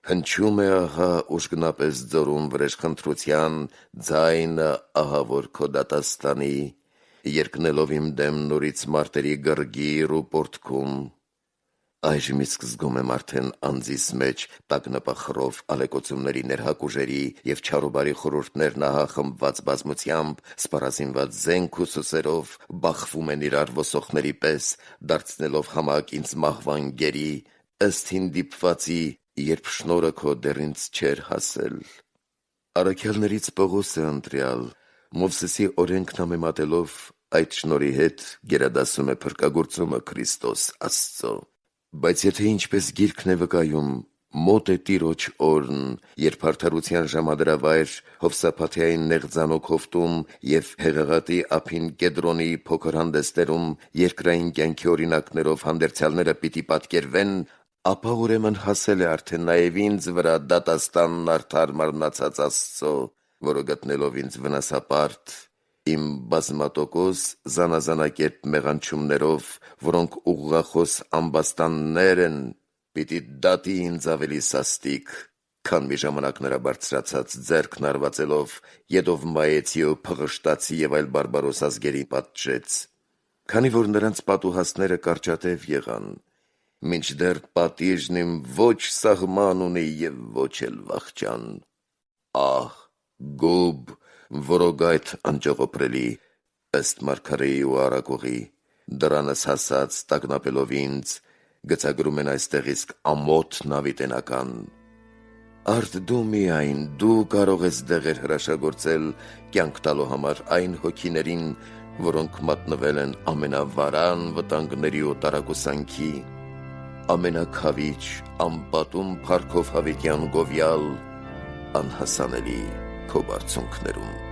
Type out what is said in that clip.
Հնչում է ահա ուժգնապես ձորում վրեժխնդրության ձայնը ահավոր քո դատաստանի, երկնելով իմ դեմ նորից մարտերի գռգիր ու պորտքում։ Այժմ իսկ զգում եմ արդեն անձիս մեջ տագնապախռով ալեկոծումների ներհակուժերի և չարուբարի խորհուրդներն ահա խմբված բազմությամբ, սպառազինված զենք ու սուսերով բախվում են իրար ոսողների պես, դարձնելով համակ ինձ մահվան գերի, ըստ հին դիպվածի, երբ շնորհը քո դեռ ինձ չէր հասել։ Առաքյալներից Պողոս է ընտրյալ, Մովսեսի օրենքն համեմատելով այդ շնորհի հետ գերադասում է փրկագործումը Քրիստոս Աստծո։ Բայց եթե ինչպես գիրքն է վկայում, մոտ է Տիրոջ օրն, երբ արդարության ժամադրավայր Հովսափաթեային նեղձանոք հովտում և Հեղեղատի ափին Կեդրոնի փոքր հանդեսներում երկրային կյանքի օրինակներով հանդերձյալները պիտի պատկերվեն, ապա ուրեմն հասել է արդեն նաև ինձ վրա դատաստանն արդար մարմնացած Աստծո, որը գտնելով ինձ վնասապարտ, իմ բազմատոկոս զանազանակերպ մեղանչումներով, որոնք ուղղախոս ամբաստաններ են, պիտի դատի ինձ ավելի սաստիկ, քան մի ժամանակ նրա բարձրացած ձեռքն արվածելով Եդովմայեցի ու Փղշտացի և այլ բարբարոս ազգերի պատժեց, քանի որ նրանց պատուհասները կարճատև եղան, մինչդեռ պատիժն իմ ոչ սահման ունի և ոչ էլ վախճան։ Ահ, գոբ, որոգայթ անճողոպրելի, ըստ մարգարեի ու առակողի, դրանս հասած տագնապելով ինձ, գծագրում են այստեղ իսկ ամոթ նավիտենական։ Արդ դու միայն, դու կարող ես դեղեր հրաշագործել կյանք տալու համար այն հոգիներին, որոնք մատնվել են ամենավարան վտանգների ու տարակուսանքի, ամենաքավիճ, անպատում փառքով հավիտյան գովյալ, անհասանելի քո բարձունքներում։